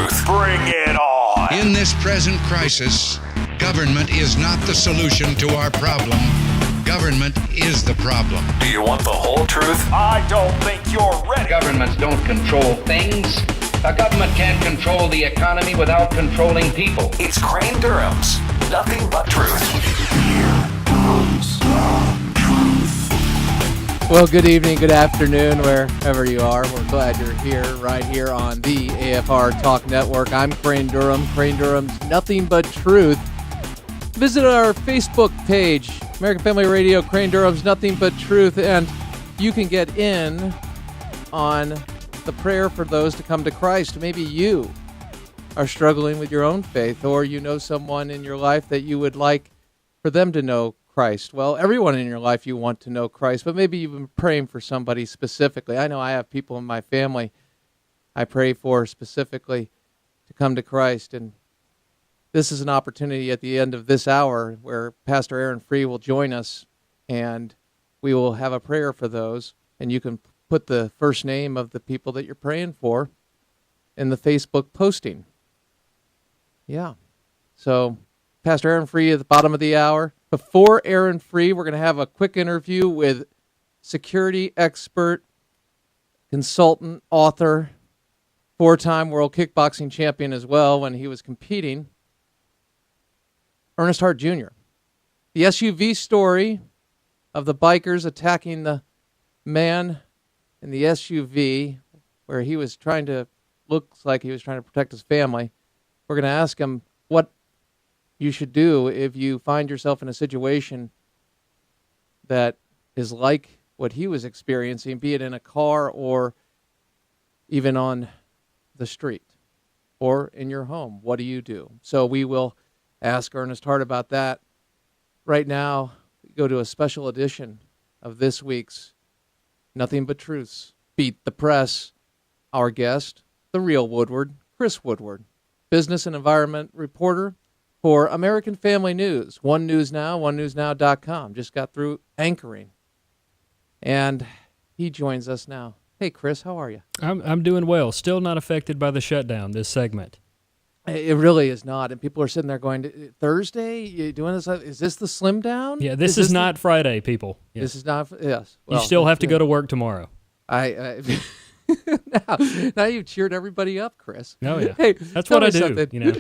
truth. Bring it on. In this present crisis, government is not the solution to our problem. Government is the problem. Do you want the whole truth? I don't think you're ready. Governments don't control things. A government can't control the economy without controlling people. It's Crane Durham's Nothing But Truth. Well, good evening, good afternoon, wherever you are. We're glad you're here, right here on the AFR Talk Network. I'm Crane Durham, Crane Durham's Nothing But Truth. Visit our Facebook page, American Family Radio, Crane Durham's Nothing But Truth, and you can get in on the prayer for those to come to Christ. Maybe you are struggling with your own faith, or you know someone in your life that you would like for them to know Christ. Well, everyone in your life you want to know Christ, but maybe you've been praying for somebody specifically. I know I have people in my family I pray for specifically to come to Christ, and this is an opportunity at the end of this hour where Pastor Aaron Free will join us, and we will have a prayer for those, and you can put the first name of the people that you're praying for in the Facebook posting. Yeah. So Pastor Aaron Free at the bottom of the hour. Before Aaron Free, we're going to have a quick interview with security expert, consultant, author, four-time world kickboxing champion as well when he was competing, Ernest Hart Jr. The SUV story of the bikers attacking the man in the SUV where he was looks like he was trying to protect his family. We're going to ask him what you should do if you find yourself in a situation that is like what he was experiencing, be it in a car or even on the street or in your home. What do you do? So we will ask Ernest Hart about that. Right now, we go to a special edition of this week's Nothing But Truths. Beat the Press. Our guest, the real Woodward, Chris Woodward, business and environment reporter for American Family News, One News Now, onenewsnow.com. Just got through anchoring. And he joins us now. Hey, Chris, how are you? I'm doing well. Still not affected by the shutdown, this segment. It really is not. And people are sitting there going, Thursday? You doing this? Is this the slim down? Yeah, this is not Friday, people. Yes. This is not, yes. Well, you still have to go to work tomorrow. Now you've cheered everybody up, Chris. Oh, yeah. Hey, that's what I do. Something. You know,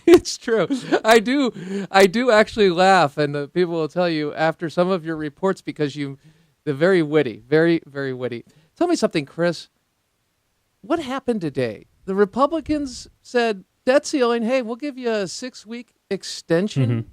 it's true. I do actually laugh, and people will tell you after some of your reports because they're very witty, very, very witty. Tell me something, Chris. What happened today? The Republicans said debt ceiling. Hey, we'll give you a 6-week extension. Mm-hmm.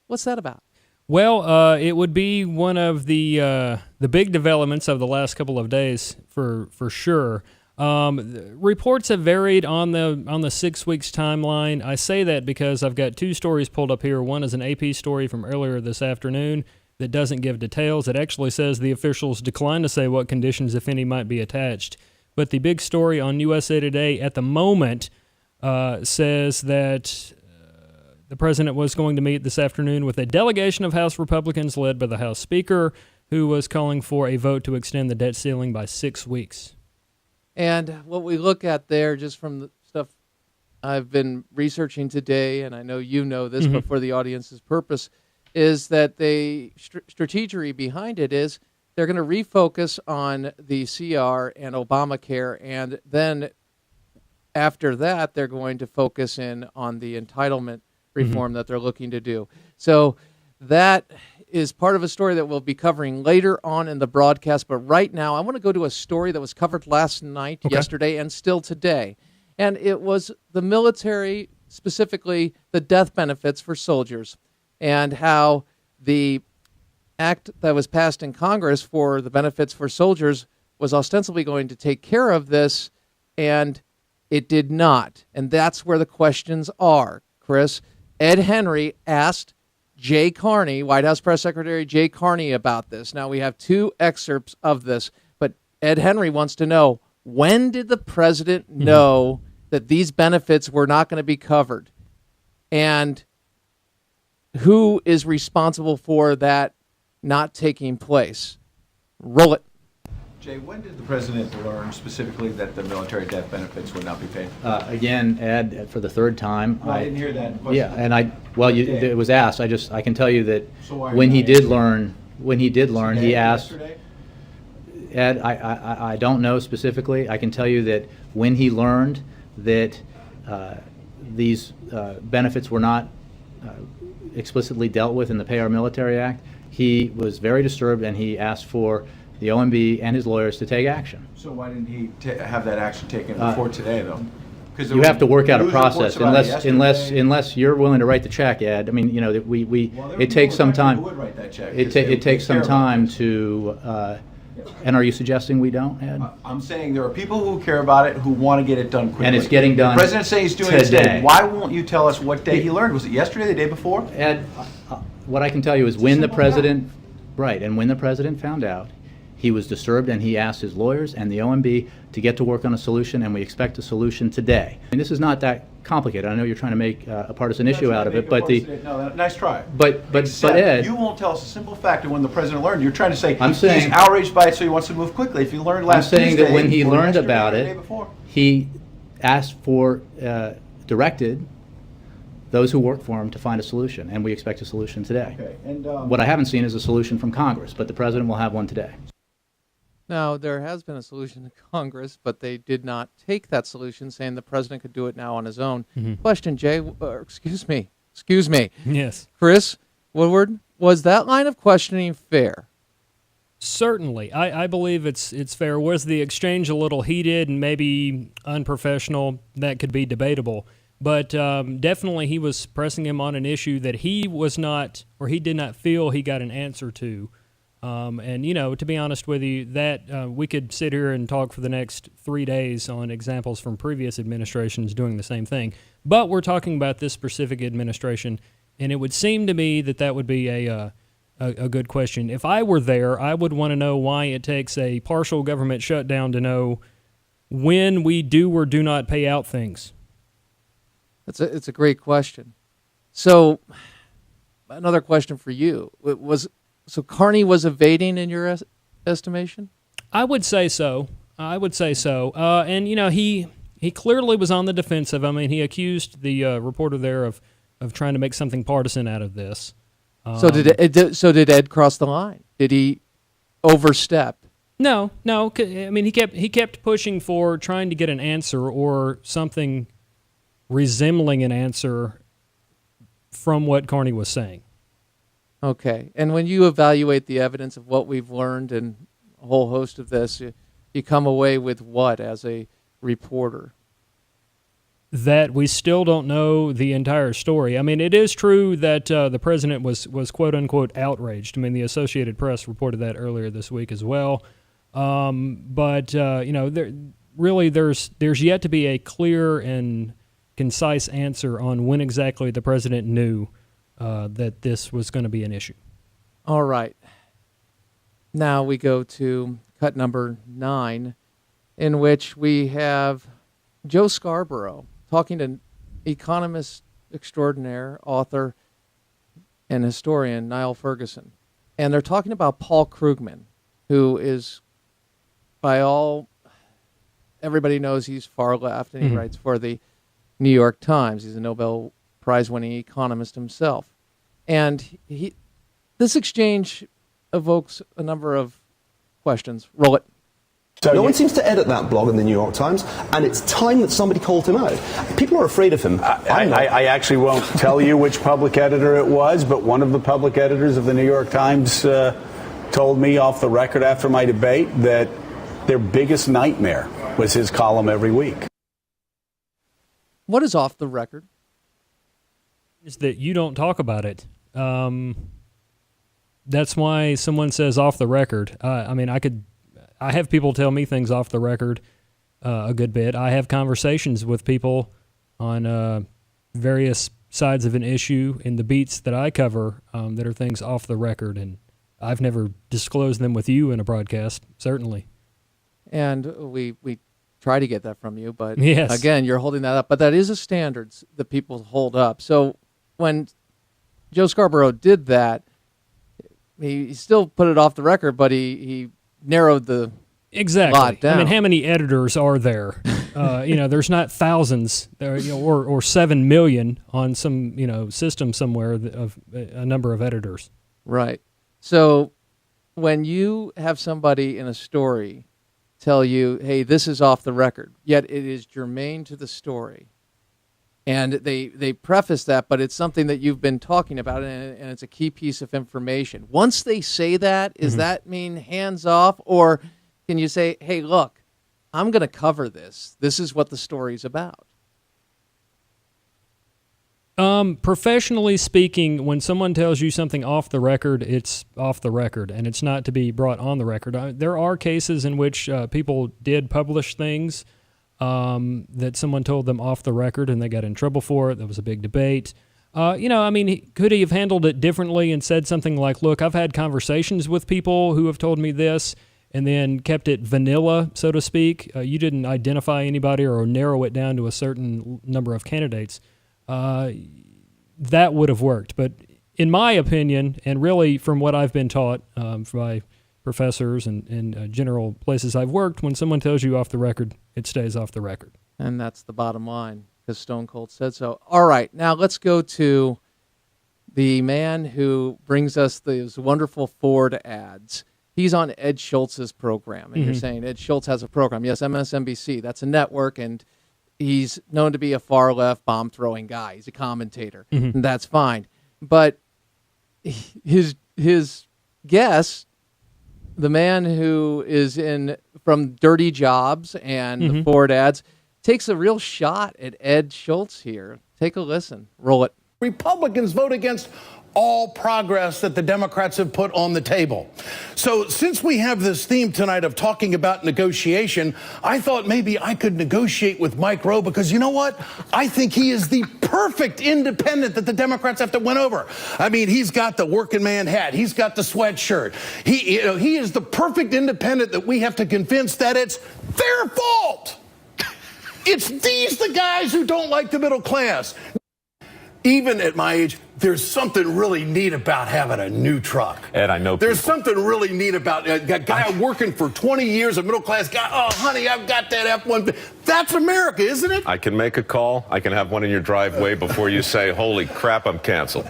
What's that about? well, it would be one of the big developments of the last couple of days for sure. Reports have varied on the 6 weeks timeline. I say that because I've got two stories pulled up here. One is an AP story from earlier this afternoon that doesn't give details. It actually says the officials declined to say what conditions, if any, might be attached. But the big story on USA Today at the moment says that the president was going to meet this afternoon with a delegation of House Republicans led by the House Speaker, who was calling for a vote to extend the debt ceiling by 6 weeks. And what we look at there, just from the stuff I've been researching today, and I know you know this, but for the audience's purpose, is that the strategy behind it is they're going to refocus on the CR and Obamacare, and then after that, they're going to focus in on the entitlement reform that they're looking to do. So that is part of a story that we'll be covering later on in the broadcast. But right now, I want to go to a story that was covered last night, yesterday, and still today. And it was the military, specifically the death benefits for soldiers, and how the act that was passed in Congress for the benefits for soldiers was ostensibly going to take care of this, and it did not. And that's where the questions are, Chris. Ed Henry asked Jay Carney, White House Press Secretary Jay Carney, about this. Now, we have two excerpts of this, but Ed Henry wants to know, when did the president know that these benefits were not going to be covered? And who is responsible for that not taking place? Roll it. Jay, when did the president learn specifically that the military death benefits would not be paid? Again, Ed, for the third time. I didn't hear that question. Yeah, and it was asked. I can tell you that So why are when you he not did answering? learn, Today, he asked. yesterday? Ed, I don't know specifically. I can tell you that when he learned that these benefits were not explicitly dealt with in the Pay Our Military Act, he was very disturbed, and he asked for the OMB and his lawyers to take action. So why didn't he have that action taken before today, though? Because You have to work out a news reports process, about it unless you're willing to write the check, Ed. I mean, you know, that it takes some time. Who would write that check? It takes some time to. And are you suggesting we don't, Ed? I'm saying there are people who care about it who want to get it done quickly. And it's getting done The president says he's doing it today. today. Why won't you tell us what day he learned? Was it yesterday, the day before? Ed, what I can tell you is when the president, right, and when the president found out, he was disturbed, and he asked his lawyers and the OMB to get to work on a solution, and we expect a solution today. And this is not that complicated. I know you're trying to make a partisan issue out of it, but Nice try. but Ed, You won't tell us a simple fact of when the president learned. You're trying to say I'm saying- he's outraged by it, so he wants to move quickly. If he learned I'm last saying Tuesday that when he or learned yesterday about or the it, day before. he asked for, directed those who work for him to find a solution, and we expect a solution today. Okay, and What I haven't seen is a solution from Congress, but the president will have one today. Now, there has been a solution to Congress, but they did not take that solution, saying the president could do it now on his own. Question, Jay, excuse me, Yes. Chris Woodward, was that line of questioning fair? Certainly. I believe it's fair. Was the exchange a little heated and maybe unprofessional? That could be debatable. But definitely he was pressing him on an issue that he was not, or he did not feel he got an answer to. And, you know, to be honest with you, that we could sit here and talk for the next 3 days on examples from previous administrations doing the same thing. But we're talking about this specific administration, and it would seem to me that that would be a good question. If I were there, I would want to know why it takes a partial government shutdown to know when we do or do not pay out things. It's a great question. So, another question for you. So Carney was evading in your estimation? I would say so. And, you know, he clearly was on the defensive. I mean, he accused the reporter there of trying to make something partisan out of this. So did Ed cross the line? Did he overstep? No. I mean, he kept pushing for trying to get an answer or something resembling an answer from what Carney was saying. Okay. And when you evaluate the evidence of what we've learned and a whole host of this, you come away with what as a reporter? That we still don't know the entire story. I mean, it is true that the president was quote-unquote outraged. I mean, the Associated Press reported that earlier this week as well. But you know, there's yet to be a clear and concise answer on when exactly the president knew that this was going to be an issue. All right. Now we go to cut number 9, in which we have Joe Scarborough talking to economist extraordinaire, author, and historian Niall Ferguson. And they're talking about Paul Krugman, who is, everybody knows he's far left, and he writes for the New York Times. He's a Nobel Prize-winning economist himself. And this exchange evokes a number of questions. Roll it. No one seems to edit that blog in the New York Times, and it's time that somebody called him out. People are afraid of him. I actually won't tell you which public editor it was, but one of the public editors of the New York Times told me off the record after my debate that their biggest nightmare was his column every week. What is off the record? Is that you don't talk about it. That's why someone says off the record. I mean, I have people tell me things off the record a good bit. I have conversations with people on various sides of an issue in the beats that I cover that are things off the record, and I've never disclosed them with you in a broadcast, certainly. And we try to get that from you, but yes. Again, you're holding that up. But that is a standard that people hold up. So when Joe Scarborough did that, he still put it off the record, but he narrowed the Exactly. lot down. I mean, how many editors are there? There's not thousands, or 7 million on some system somewhere of a number of editors. Right. So when you have somebody in a story tell you, hey, this is off the record, yet it is germane to the story, and they preface that, but it's something that you've been talking about, and it's a key piece of information. Once they say that, does that mean hands off, or can you say, hey, look, I'm going to cover this. This is what the story's about. Professionally speaking, when someone tells you something off the record, it's off the record, and it's not to be brought on the record. There are cases in which people did publish things that someone told them off the record, and they got in trouble for it. There was a big debate. Could he have handled it differently and said something like, look, I've had conversations with people who have told me this, and then kept it vanilla, so to speak. You didn't identify anybody or narrow it down to a certain number of candidates. That would have worked. But in my opinion, and really from what I've been taught by professors and general places I've worked, when someone tells you off the record, it stays off the record. And that's the bottom line, because Stone Cold said so. All right, now let's go to the man who brings us these wonderful Ford ads. He's on Ed Schultz's program, and you're saying Ed Schultz has a program. Yes, MSNBC, that's a network, and he's known to be a far-left bomb-throwing guy. He's a commentator, and that's fine. But his guest, the man who is from Dirty Jobs and the Ford ads, takes a real shot at Ed Schultz here. Take a listen. Roll it. Republicans vote against all progress that the Democrats have put on the table. So since we have this theme tonight of talking about negotiation, I thought maybe I could negotiate with Mike Rowe, because you know what? I think he is the perfect independent that the Democrats have to win over. I mean, he's got the working man hat. He's got the sweatshirt. He is the perfect independent that we have to convince that it's their fault. It's the guys who don't like the middle class. Even at my age, there's something really neat about having a new truck. Ed, I know there's people. something really neat about a guy working for 20 years, a middle class guy. Oh, honey, I've got that F-150. That's America, isn't it? I can make a call. I can have one in your driveway before you say, holy crap, I'm canceled.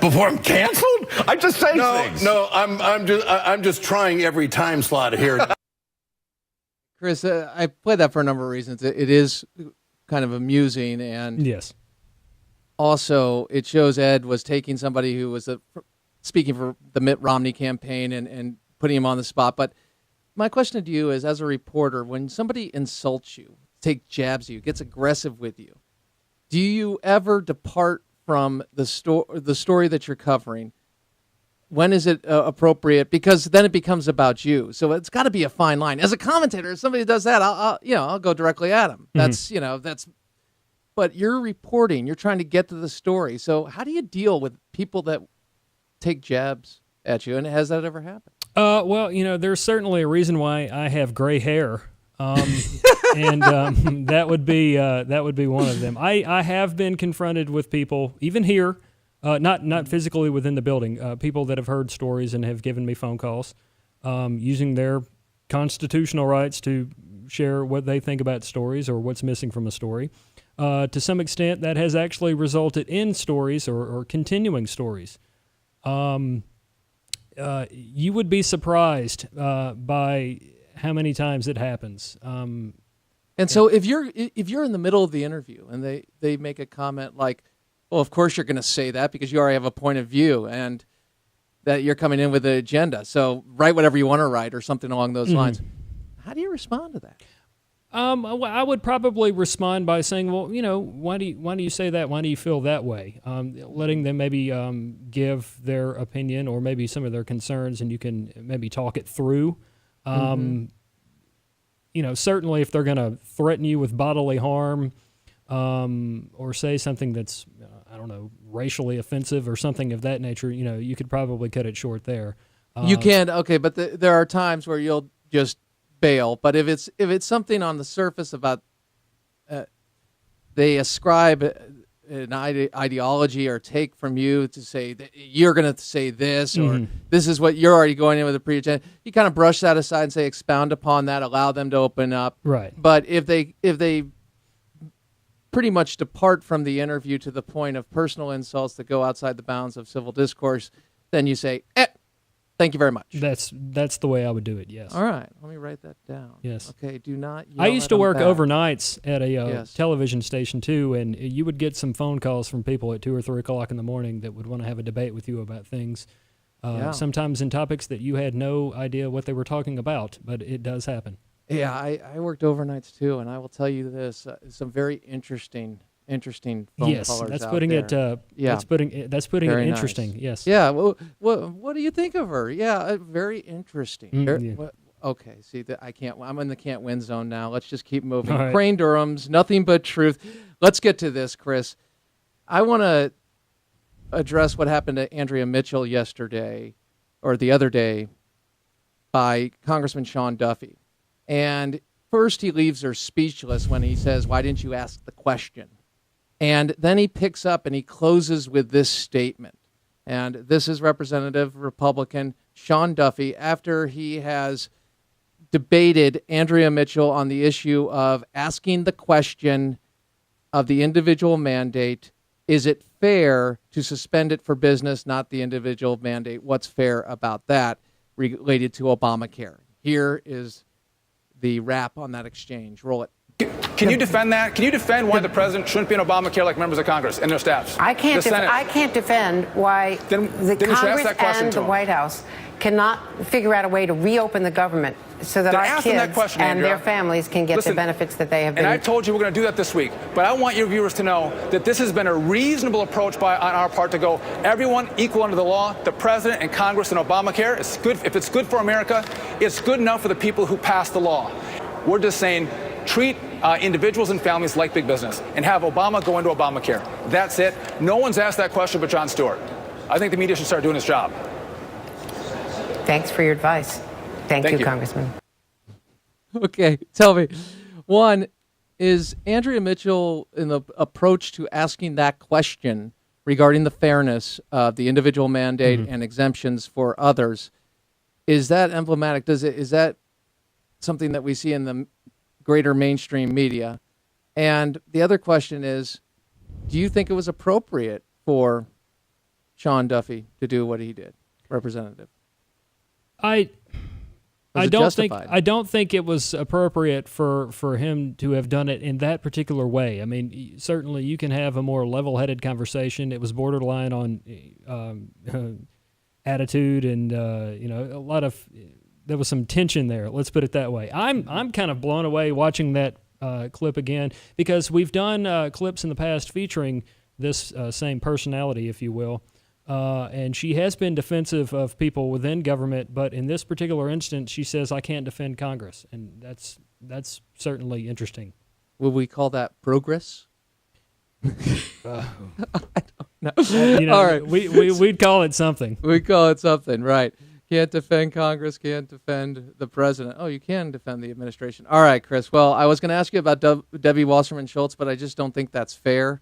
Before I'm canceled? I just say things. No, I'm just trying every time slot here. Chris, I play that for a number of reasons. It is kind of amusing, and yes, also it shows Ed was taking somebody who was speaking for the Mitt Romney campaign and putting him on the spot. But my question to you is, as a reporter, when somebody insults you, jabs you, gets aggressive with you, do you ever depart from the story that you're covering? When is it appropriate? Because then it becomes about you. So it's got to be a fine line. As a commentator, if somebody does that, I'll go directly at them. That's. But you're reporting. You're trying to get to the story. So how do you deal with people that take jabs at you? And has that ever happened? There's certainly a reason why I have gray hair, and that would be one of them. I have been confronted with people, even here. Not physically within the building, people that have heard stories and have given me phone calls, using their constitutional rights to share what they think about stories or what's missing from a story. To some extent, that has actually resulted in stories or continuing stories. You would be surprised by how many times it happens. And so if you're in the middle of the interview and they make a comment like, well, of course you're going to say that because you already have a point of view and that you're coming in with an agenda. So write whatever you want to write or something along those lines. How do you respond to that? I would probably respond by saying, well, why do you say that? Why do you feel that way? Letting them maybe give their opinion or maybe some of their concerns, and you can maybe talk it through. Certainly if they're going to threaten you with bodily harm, or say something that's, racially offensive or something of that nature, you could probably cut it short there. You can, okay, but there are times where you'll just bail. But if it's something on the surface about, they ascribe an ideology or take from you to say that you're going to say this or this is what you're already going in with a pre-agenda. You kind of brush that aside and say expound upon that, allow them to open up. Right. But if they pretty much depart from the interview to the point of personal insults that go outside the bounds of civil discourse, then you say, thank you very much. That's the way I would do it, yes. All right. Let me write that down. Yes. Okay, do not yell I used at to them work back. overnights at a Yes. television station, too, and you would get some phone calls from people at 2 or 3 o'clock in the morning that would want to have a debate with you about things, sometimes in topics that you had no idea what they were talking about, but it does happen. Yeah, I worked overnights, too, and I will tell you this, some very interesting phone callers that's out putting there. it that's putting Very it nice. interesting. Yes. Yeah. Well, what do you think of her? Yeah, very interesting. Yeah. Okay. See, I can't. I'm in the can't win zone now. Let's just keep moving. All right. Crane Durham's nothing but truth. Let's get to this, Chris. I want to address what happened to Andrea Mitchell yesterday or the other day by Congressman Sean Duffy. And first he leaves her speechless when he says, "Why didn't you ask the question?" And then he picks up and he closes with this statement. And this is Representative Republican Sean Duffy after he has debated Andrea Mitchell on the issue of asking the question of the individual mandate. Is it fair to suspend it for business, not the individual mandate? What's fair about that related to Obamacare? Here is the wrap on that exchange. Roll it. Can you defend that? Can you defend why the president shouldn't be in Obamacare like members of Congress and their staffs? I can't defend why Then the you should ask Congress that question and to the him. White House cannot figure out a way to reopen the government so that Then our ask them that kids question, and Andrea. their families can get Listen, the benefits that they have And been. I told you we're going to do that this week. But I want your viewers to know that this has been a reasonable approach on our part to go everyone equal under the law, the president and Congress and Obamacare. It's good. If it's good for America, it's good enough for the people who passed the law. We're just saying treat individuals and families like big business and have Obama go into Obamacare. That's it. No one's asked that question but Jon Stewart. I think the media should start doing its job. Thanks for your advice. Thank you, Congressman. Okay, tell me. One, is Andrea Mitchell in the approach to asking that question regarding the fairness of the individual mandate and exemptions for others, is that emblematic? Is that something that we see in the greater mainstream media? And the other question is, do you think it was appropriate for Sean Duffy to do what he did, Representative? I Was it don't justified? think I don't think it was appropriate for him to have done it in that particular way. I mean, certainly you can have a more level-headed conversation. It was borderline on attitude, and a lot of there was some tension there. Let's put it that way. I'm kind of blown away watching that clip again because we've done clips in the past featuring this same personality, if you will. And she has been defensive of people within government, but in this particular instance, she says, I can't defend Congress. And that's certainly interesting. Would we call that progress? I don't know. All right. We'd call it something. We'd call it something, right. Can't defend Congress, can't defend the president. Oh, you can defend the administration. All right, Chris. Well, I was going to ask you about Debbie Wasserman Schultz, but I just don't think that's fair.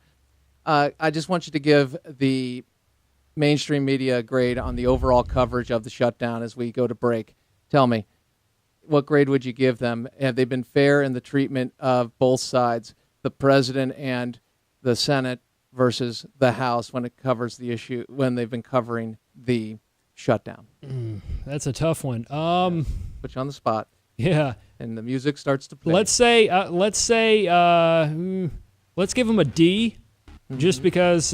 I just want you to give the mainstream media grade on the overall coverage of the shutdown as we go to break. Tell me, what grade would you give them? Have they been fair in the treatment of both sides, the president and the Senate versus the House when it covers the issue, when they've been covering the shutdown? That's a tough one. Put you on the spot. Yeah. And the music starts to play. Let's give them a D. Just because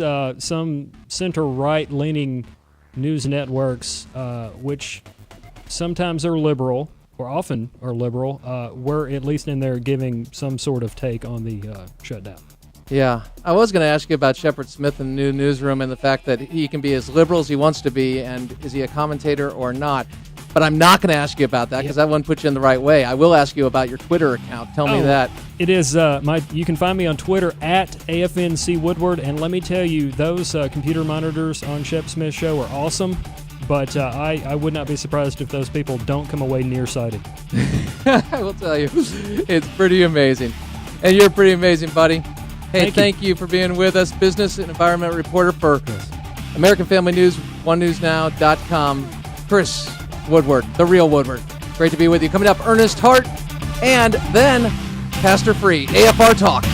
some center-right leaning news networks, which sometimes are liberal, or often are liberal, were at least in there giving some sort of take on the shutdown. Yeah. I was going to ask you about Shepard Smith in the new newsroom and the fact that he can be as liberal as he wants to be, and is he a commentator or not? But I'm not going to ask you about that because that won't put you in the right way. I will ask you about your Twitter account. Tell me that. It is you can find me on Twitter at AFNC Woodward, and let me tell you, those computer monitors on Shep Smith's show are awesome. But I would not be surprised if those people don't come away nearsighted. I will tell you, it's pretty amazing, and you're pretty amazing, buddy. Hey, thank you for being with us. Business and environment reporter for American Family News, onenewsnow.com. Chris Woodward, the real Woodward. Great to be with you. Coming up, Ernest Hart, and then Pastor Free, AFR Talk.